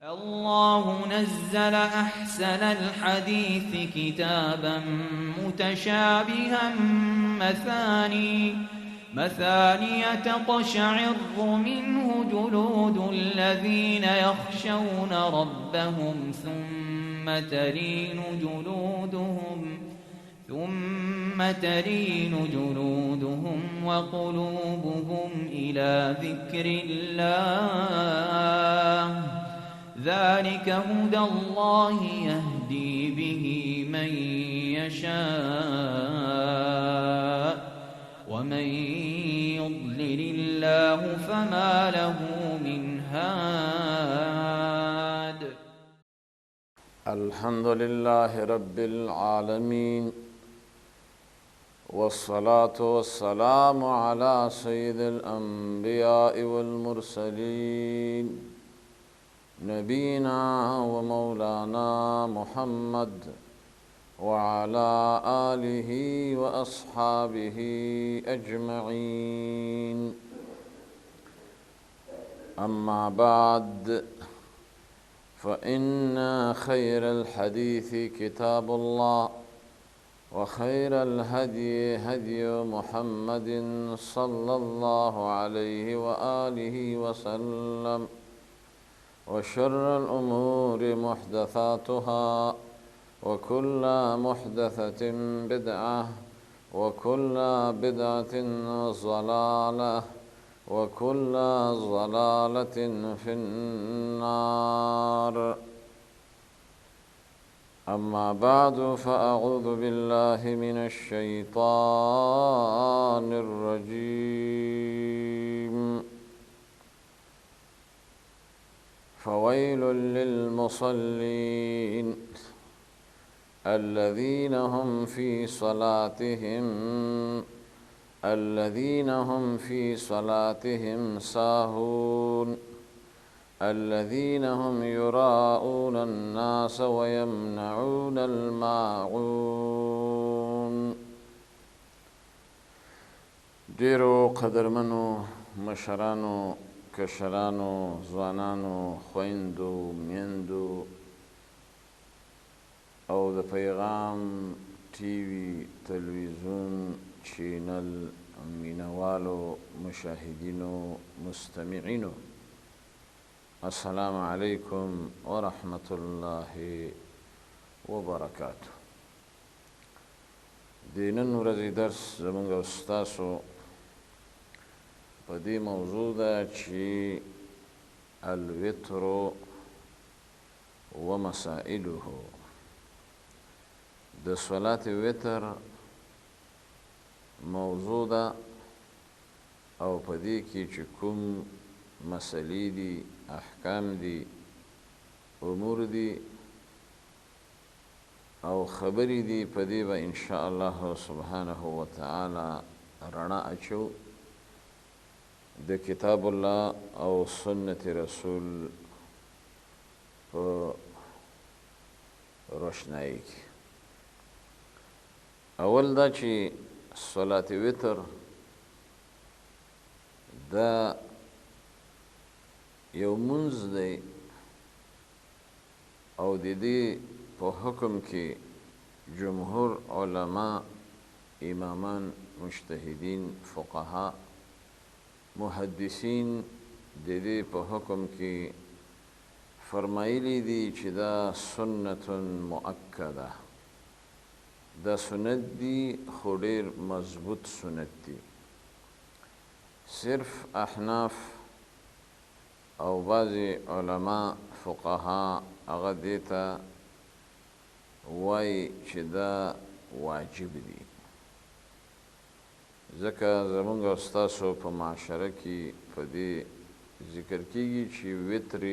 الله نزل أحسن الحديث كتابا متشابها مثاني تقشعر منه جلود الذين يخشون ربهم ثم تلين جلودهم وقلوبهم إلى ذكر الله ذلك هدى الله يهدي به من يشاء ومن يضلل الله فما له من هاد. الحمد لله رب العالمين، والصلاة والسلام على سيد الأنبياء والمرسلين نبينا ومولانا محمد وعلى آله وأصحابه أجمعين. أما بعد، فإن خير الحديث كتاب الله، وخير الهدي هدي محمد صلى الله عليه وآله وسلم، وشر الأمور محدثاتها، وكل محدثة بدعة، وكل بدعة ضلالة، وكل ضلالة في النار. أما بعد، فأعوذ بالله من الشيطان الرجيم. فويل للمصلين الذين هم في صلاتهم ساهون الذين هم يراءون الناس ويمنعون الماعون. ډیرو قدرمنو مشرانو، کشرانو، ځوانانو، خویندو، میندو او د پیغام ټي وي تلویزیون چینل مینوالو، مشاهدینو، مستمعینو، السلام علیکم ورحمة الله وبرکاته. د نن ورځې درس زموږ او ستاسو په دې موضوع ده چې الوتر ومسائله، د صلات وتر موضوع ده او په دې کې چې کوم مسلې دي، احکام دي، امور دي او خبرې دي، په دې به انشاء الله سبحانه وتعالی رڼا اچو د کتاب الله او سنت رسول په روشنايي کې. اول دا چې صلات وتر دا یو منځ دی او د دې په حکم کې جمهور علما، امامان، مجتهدین، فقها، محدثین د دې په حکم کې فرمایلی دي چې دا سنت مؤکده، دا سنت دی خو ډېر مضبوط سنت دی. صرف احناف او بعضی علما فقها هغه دې ته وایي چې دا واجب دی، ځکه زموږ او ستاسو په معاشره کې په دې ذکر کېږي چې وتر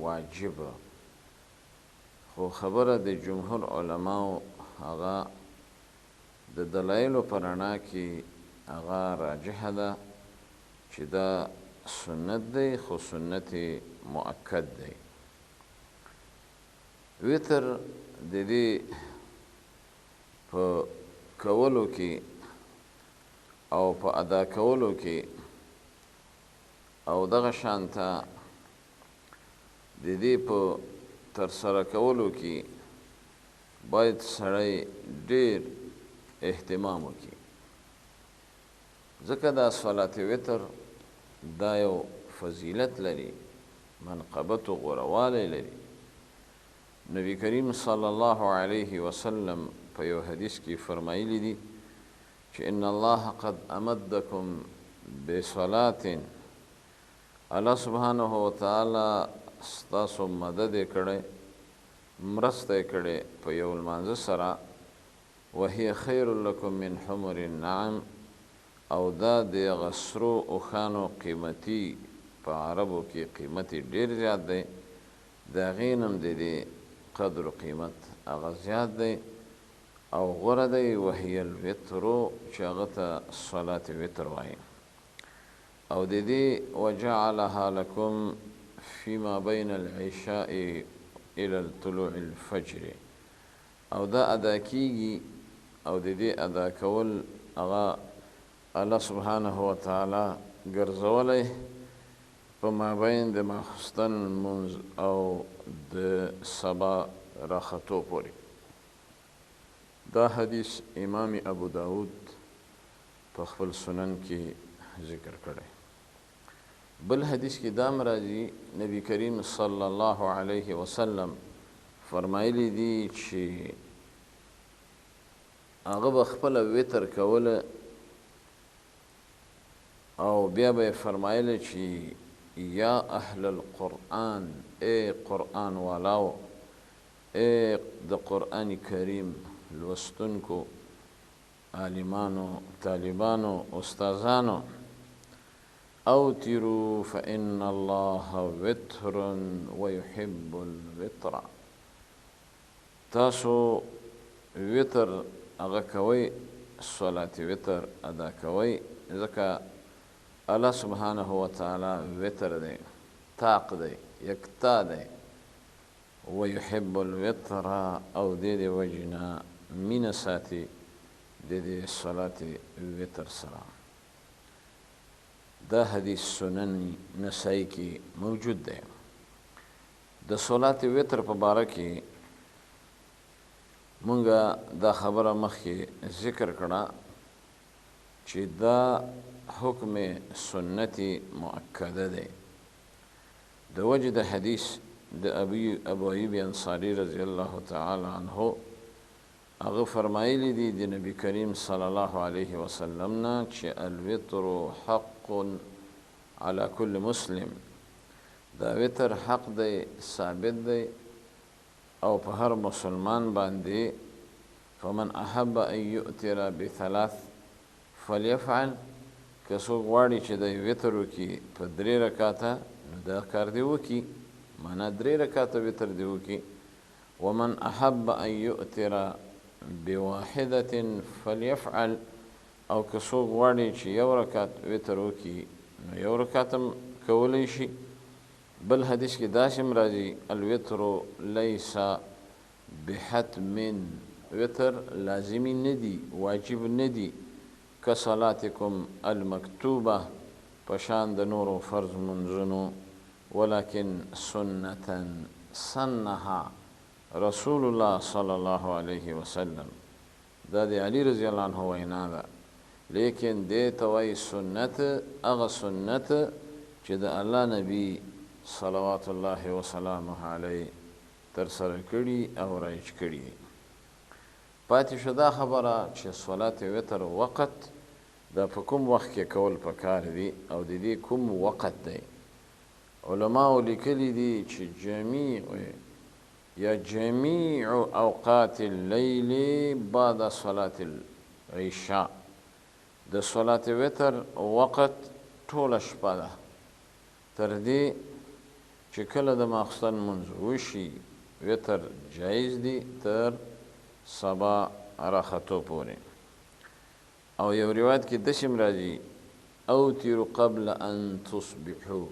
واجبه، خو خبره د جمهور علماو هغه د دلایلو په رڼا کې هغه راجحه ده چې دا سنت دی، خو سنت مؤکد دی. وتر د دې په کولو کې او په ادا کولو کې او دغه شانته د دې په ترسره کولو کې باید سړی ډېر اهتمام وکړي، ځکه دا صلات وتر دا یو فضیلت لري، منقبت و غوروالی لري. نبی کریم صلی الله علیه وسلم په یو حدیث کې فرمایلی دي چې ان الله قد امدکم بصلات، الله سبحانه وتعالی ستاسو مدد یې کړی، مرسته یې کړې په یو لمانځه سره، وهي خیر لکم من حمر النعم، او دا د هغه سرو اوښانو قیمتي په عربو کې قیمت یې ډېر زیات دی، د هغې نه هم د دې قدر و قیمت هغه زیات دی او غوره دی. وهي الوترو چې هغه ته صلات وتر وایي. او د دې وجعلها لکم فيما بين العشاء الى طلوع الفجر، او دا ادا کیږي او د دې ادا کول هغه الله سبحانه وتعالی ګرځولی په مابین د ماخستن لمونځ او د سبا راختو پورې. دا حدیث امام ابو داود په خپل سنن کې ذکر کړی. بل حدیث کې دام راځي نبی کریم صلی الله علیه وسلم فرمایلی دي چې هغه به خپله وتر کوله او بیا به یې فرمایله چې یا اهل القرآن، ای قرآن والاو، ای د قرآن کریم لوستونکو، عالمانو، طالبانو، استازانو، اوتروا فإن الله وتر ويحب الوتر، تاسو وتر هغه کوئ، صلات وتر ادا کوئ، ځکه الله سبحانه وتعالی وتر دی، طاق دی، یکتا دی، ويحب الوتر، او د دې وجې نه مینه ساتي د دې صلات وتر سره. دا حدیث سنن نسائی کې موجود دی. د صلات وتر په باره کې مونږه دا خبره مخکې ذکر کړه چې دا حکم سنتی مؤکده دی د وجه د حدیث د ابو ایوب انصاری رضی الله تعالی عنه. هغه فرمایلی دي د نبی کریم صلی الله علیه وسلم نه چې الوتر حق علی کل مسلم، دا وتر حق دی، ثابت دی او په هر مسلمان باندې. فمن احب ان یؤتر بثلاث فلیفعل، که څوک غواړي چې د وتر وکړي په 3 رکعاته نو دا کار دی وکړي، معنا 3 رکعاته وتر دی وکړي. ومن احب ان یؤتر بواحدة فلیفعل، او که څوک غواړي چې 1 رکعت وتر وکړي نو 1 رکعت هم کولی شي. بل حدیث کې داسې هم راځي الوتر لیس بحتم، وتر لازمی ندی، واجب ندی، کصلاتکم المکتوبه، پشان د نورو فرض منځونو، ولکن سنتا سنها رسول الله صلی الله علیه وسلم. دا د علی رضی الله عنه وینا ده، لیکن دې ته وایي سنت، هغه سنت چې د الله نبی صلوات الله وسلامه علیه ترسره کړي او رایج کړي. پاتې شو دا خبره چې صلات وتر وقت دا په کوم وخت کې کول پکار دي او د دې کوم وقت دی. علماء لیکلي دي چې جميع اوقات الليل بعد صلاة العشاء، د صلات وتر وقت ټوله شپه ده، تر دې چې کله د ماخستن منځ وشي وتر جایز دی تر سبا راختو پورې. او یو روایت کې داسې هم راځي اوتروا قبل ان تصبحوا،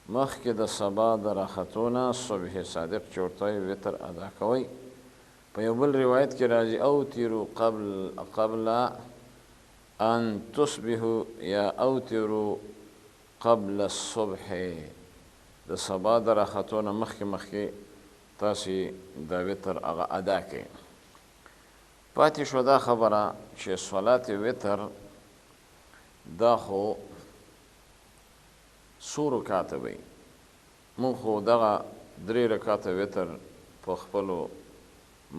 مخکې د سبا د راختو نه صبح صادق چې ورته وایي وتر ادا کوئ. په یو بل روایت کې راځي اوتروا قبل ان تصبحوا یا اوتروا قبل الصبح، د سبا د راختو نه مخکې تاسې دا وتر هغه ادا کړئ. پاتې شو دا خبره چې صلات وتر دا خو څو رکاته وي. مونږ خو دغه 3 رکاته وتر په خپلو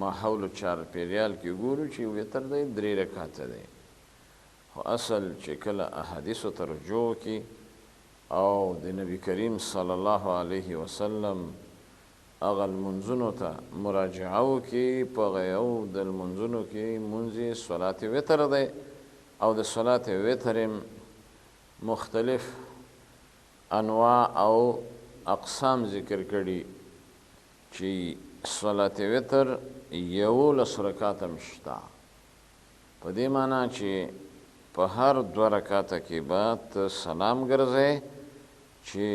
ماحول چارپیریال کې ګورو چې وتر دی 3 رکاته دی، خو اصل چې کله احادیثو ته رجوع وکړي او د نبي کریم صلی الله علیه وسلم هغه لمونځونو ته مراجعه وکړي، په هغه یو د لمونځونو کې مونځ یې صلات وتر دی او د صلات وتر مختلف انواع او اقسام ذکر کړي چې صلات وتر 11 رکعاته شته. په دې معنی چې په هر 2 رکعاته کې به ته سلام ګرځې چې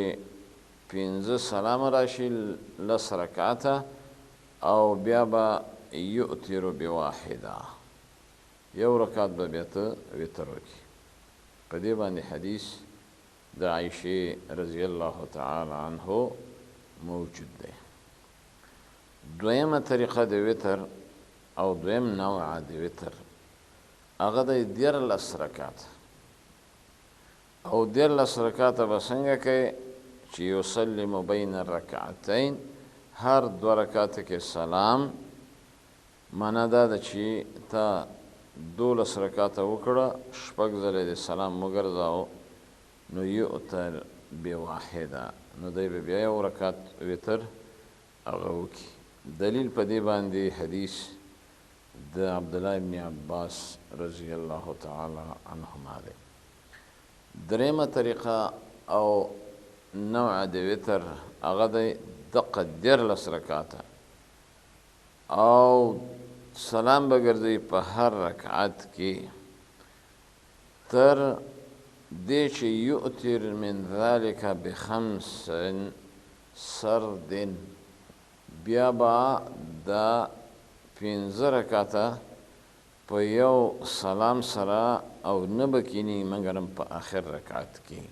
5 سلام راشي 10 رکعاته او بیا به یؤتر بواحده 1 رکعت به بیا ته وتر وکړي. په دې باندې حدیث د عائشې رضی الله تعالی عنه موجود دی. دویمه طریقه د وتر او دویم نوع د وتر هغه د 14 رکعات او 14 رکعاته به څنګه کوي چې یسلم بین الرکعتین، هر 2 رکعاته کې سلام. معنا دا ده چې تا 12 رکعاته وکړه، 6 ځله د سلام وګرځاو، نو یؤتر بواحده، نو دی به بیا 1 رکعت وتر هغه وکړي. دلیل په دې باندې حدیث د عبدالله ابن عباس رضی الله تعالی عنهما دی. درېمه طریقه او نوع د وتر هغه دی دقه 14 رکعاته او سلام به ګرځي په هر رکعت کې تر دې چې یؤتر من ذلك ب5 سرد، بیا به دا 15 رکعاته په یو سلام سره او نه به کینی مګرم په آخر رکعت کې،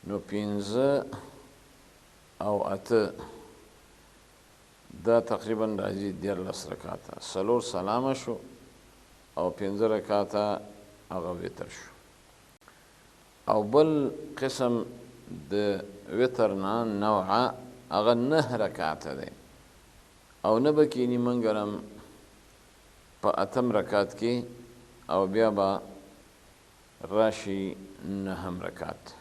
نو 15 او 8 دا تقریبا راځي 14 رکعاته. 4 سلام شو او 15 رکعاته هغه وتر شو. او بل قسم د وتر نه نوعه هغه 9 رکعاته دی او نه به کینی منګرم په 8 رکعت کې او بیا به راشي 9 رکعت.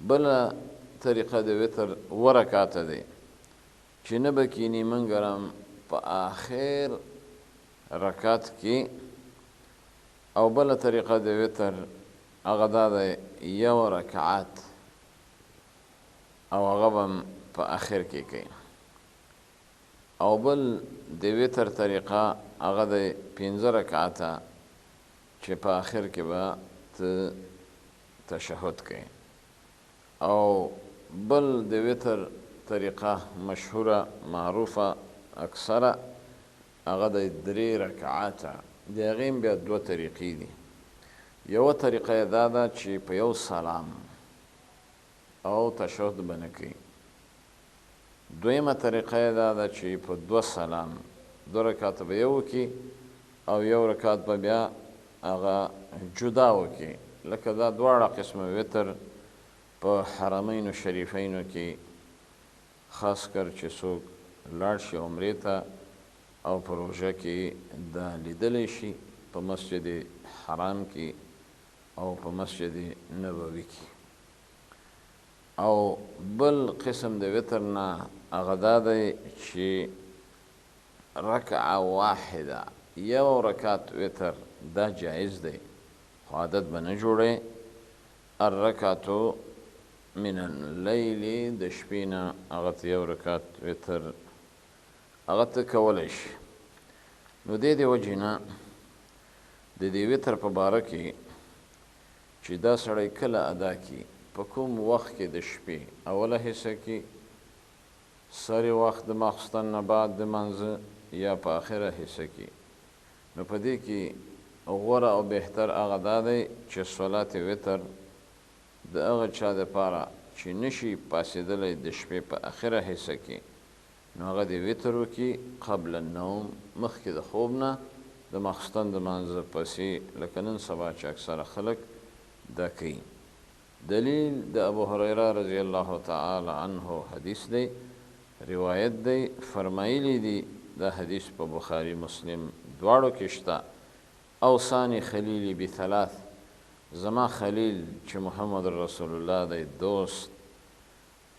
بله طریقه د وتر 2 رکعاته دی چې نه به کینی منګرم په آخر رکعت کې، او بله طریقه د وتر هغه دا دی 1 رکعت او هغه به په آخر کې کوي. او بل د وتر طریقه هغه د 15 رکعاته چې په آخر کې به ته تشهد کوي. او بل د وتر طریقه مشهوره معروفه اکثره هغه د 3 رکعاته. د هغې بیا 2 طریقې دي. یوه طریقه یې دا ده چې په یو سلام او تشهد به نه کوي. دویمه طریقه یې دا ده چې په 2 سلام 2 رکعاته به یو وکړي او 1 رکعت به بیا هغه جدا وکړي. لکه دا دواړه قسمه وتر په حرمینو شریفینو کې خاص کر چې څوک لاړ شي عمرې ته او په روژه کې دا لیدلی شي په مسجد حرام کې او په مسجد نبوي کې. او بل قسم د وتر نه هغه دا دی چې رکعه واحده 1 رکعت وتر دا جایز دی، خو عادت به نه جوړی. الرکعتو من اللیل د شپې نه هغه ته 1 رکعت وتر هغه ته کولی شي. نو دې وجې نه د دې وتر په باره کې چې دا سړی کله ادا کړي، په کوم وخت کې د شپې اوله حصه کې، سری وخت د ماخستن نه بعد د منځه، یا په آخره حصه کې، نو په دې کې غوره او بهتر هغه دا دی چې صلات وتر د هغه چا دپاره چې نشي پاسېدلی د شپې په اخره حصه کې نو هغه د وتر وکړي قبل النوم مخکې د خوب نه د ماخستن د لمانځه پسې لکه نن سبا چې اکثره خلک دا کوي. دلیل د ابو هریره رضی الله تعالی عنه حدیث دی، روایت دی، فرمایلی دی دا حدیث په بخاری مسلم دواړو کې شته. اوصانی خلیلی بثلاث، زما خلیل چې محمد رسول الله دی دوست،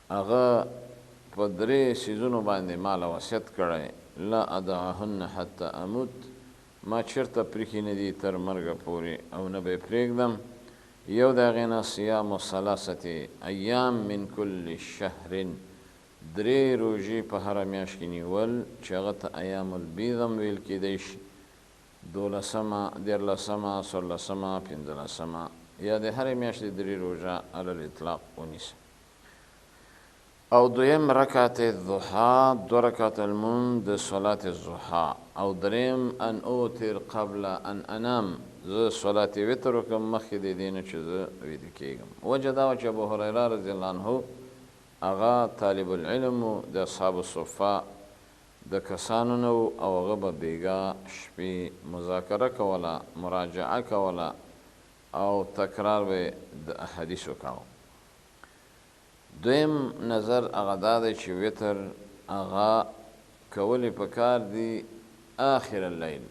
هغه په 3 سیزونو باندې مال وصیت کړی، لا ادعهن حتی اموت، ما چرته پریښي نه دي تر مرګه پورې او نه به یې پرېږدم. یو د هغې نه صیام 3 ایام من کل شهر، 3 روژې په هره میاشت کې نیول چې هغه ته ایام البیض هم ویل کېدی شي، 12مه، 14مه، 16مه، 15مه، یا د هرې میاشتې 3 روژه علی الاطلاق ونیسه. او دویم رکعت الضحا، 2 رکعت المون د صلات الضحا. او دریم ان اوتر قبل ان انام، زه صلات وتر وکړم مخکې د دې نه چې زه ویده کېږم. وجه دا وه چې ابو هریره رضی الله عنه هغه طالب العلم و، د اصحاب الصفه د کسانو نه و، او هغه به بیګا شپې مذاکره کوله، مراجعه کوله او تکرار به د احادیثو کاوه. دویم نظر هغه دا دی چې وتر هغه کولی پکار دی آخر اللیل،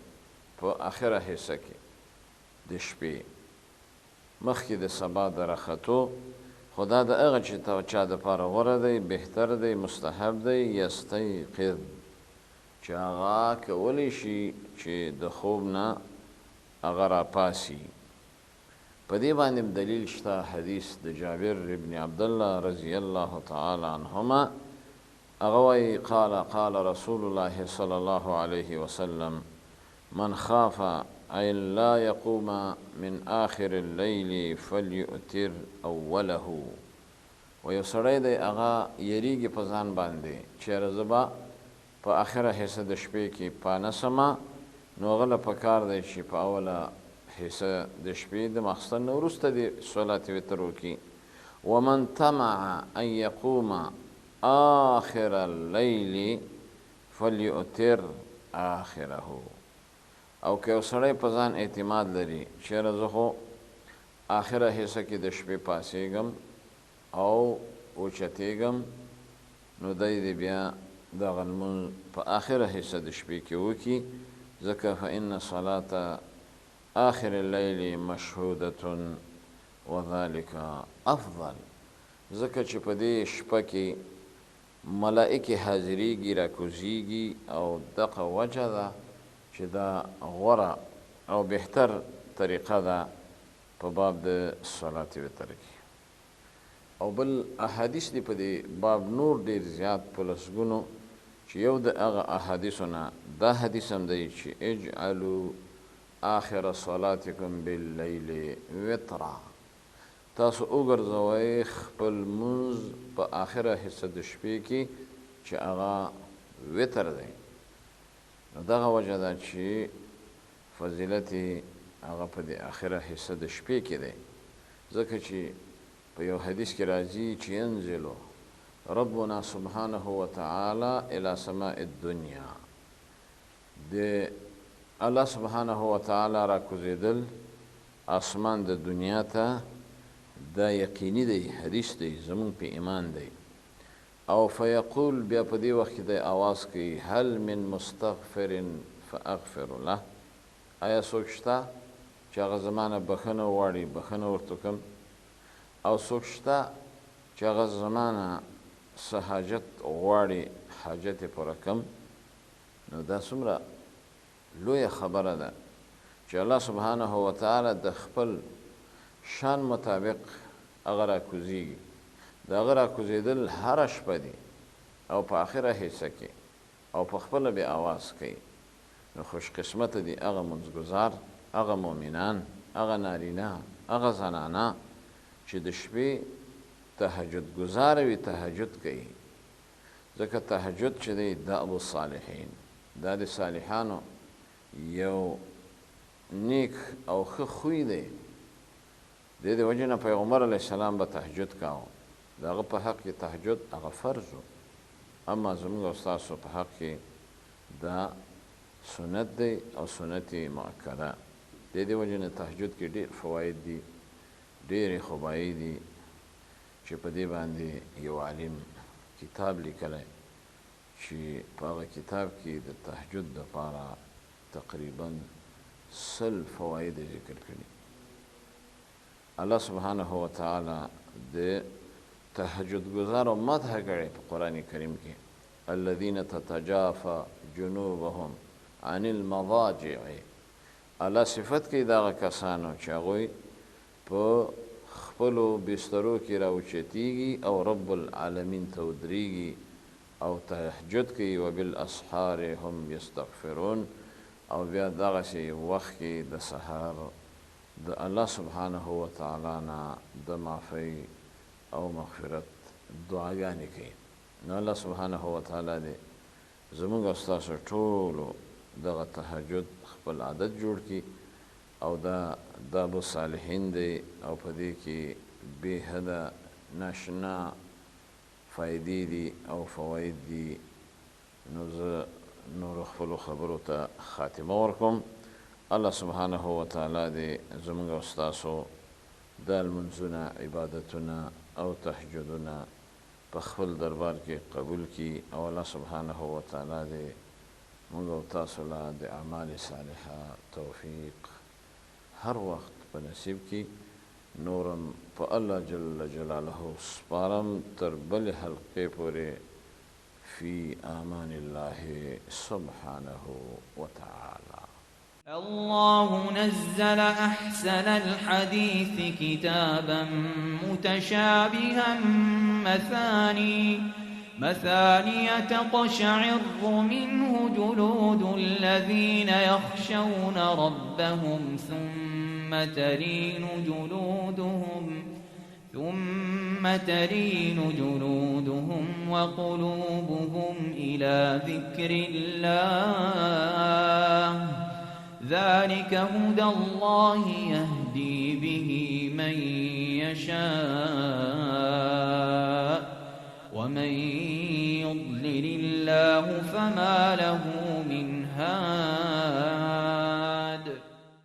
په آخره حصه کې د شپې مخکې د سبا د راختو. خو دا د هغه چې چا دپاره غوره دی، بهتر دی، مستحب دی، یستیقظ، چې هغه کولی شي چې د خوب نه هغه راپاسي. په دې باندې دلیل شته حدیث د جابر ابن عبدالله رضی الله تعالی عنهما، هغه وایي قال رسول الله صلی الله علیه وسلم من خاف ان لا يقوم من آخر الليل فليؤتر اوله. و یو سړی دی هغه یریږي په ځان باندې چېرې زه به په آخره حصه د شپې کې پانسمه، نو هغه له پکار دی چې په اوله حصه د شپې د ماخستن نه وروسته د صلات وتر وکړي. ومن طمع ان يقوم آخر الليل فليؤتر آخره. او که یو سړی په ځان اعتماد لري چېرې زه خو آخره حصه کې د شپې پاسېږم او اوچتېږم، نو دی دې بیا دغه لمونځ په آخره حصه د شپې کې وکړي، ځکه فإن صلاة آخر الليل مشهودة وذلك افضل، ځکه چې په دې شپه کې ملائکې حاضریږي، راکوزیږي، او دغه وجه ده چې دا غوره او بهتر طریقه ده په باب د صلات وتر کې. او بل احادیث دی په دې باب نور ډېر زیات په لسګونو، چې یو د هغه احادیثو نه دا حدیث هم دی چې اجعلوا آخر صلاتکم باللیل وترا، تاسو وګرځوئ خپل لمونځ په آخره حصه د شپې کې چې هغه وتر دی. نو دغه وجه ده چې فضیلت هغه په دې آخره حصه د شپې کې دی، ځکه چې په یو حدیث کې راځي چې ينزل ربنا سبحانه وتعالى الى سماء الدنيا، د الله سبحانه وتعالى را کوزیدل اسمان د دنیا ته دا یقیني دی، حدیث دی، زمون په ایمان دی. او فیقول، بیا په دې وخت کې د آواز کوي هل من مستغفر فاغفر له، آیا څوک شته چې هغه زمانه بخښنه وغواړي بخښنه ورته کړم، او څوک شته چې هغه زمانه څه حاجت غواړي حاجت یې پوره کړم. نو دا څومره لویه خبره ده چې الله سبحانه وتعالی د خپل شان مطابق هغه راکوزیږي. د هغه راکوزېدل هره شپه دي او په آخره حصه کې او په خپله بې آواز کوي. نو خوش قسمته دي هغه منځګزار، هغه مؤمنان، هغه نارینه، هغه زنانه چې د شپې تهجد گزاره وي، تهجد کوي. ځکه تهجد چې دی دا ابو صالحین، دا د صالحانو یو نیک او ښه خوی دی. د دې وجې نه پیغمبر علیه السلام به تهجد کاوه، دغه په حق کې تهجد هغه فرض و، اما زموږ او ستاسو په حق کې دا سنت دی او سنت مؤکده. د دې وجې نه تهجد کې ډېر فواید دي، ډېرې خوبایي دي چې په دې باندې یو عالم کتاب لیکلی چې په هغه کتاب کې د تهجد دپاره تقریبا 100 فواید ذکر کړي. الله سبحانه وتعالی د تهجد گزارو مدح کړي په قرآن کریم کې، الذين تتجافى جنوبهم عن المضاجع. الله صفت کوي دغه کسانو چې هغوی په خپلو بسترو کې راوچتیږي او رب العالمین ته ودرېږي او تهجد کوي، وبالاسحار هم یستغفرون، او بیا دغسې وخت کې د سهار د الله سبحانه وتعالی نه د معافۍ او مغفرت دعاګانې کوي. نو الله سبحانه وتعالی دې زموږ او ستاسو ټولو دغه تهجد خپل عادت جوړ کړي، او دا داب الصالحین دی او په دې کې بې حده ناشنا فایدې دي او فواید دي. نو زه نور خپلو خبرو ته خاتمه ورکوم. الله سبحانه وتعالی دې زموږ او ستاسو دا لمونځونه، عبادتونه او تهجدونه په خپل دربار کې قبول کړي، او الله سبحانه وتعالی دې موږ او تاسو له د اعمال صالحه توفیق هر وخت په نصیب کړي. نورم په الله جل جلاله سپارم تر بلې حلقې پورې. فی امان الله سبحانه وتعالی. الله نزل أحسن الحديث كتابا متشابها مثاني تقشعر منه جلود الذين يخشون ربهم ثم تلين جلودهم وقلوبهم إلى ذكر الله ذلك هدى الله يهدي به من يشاء ومن يضلل الله فما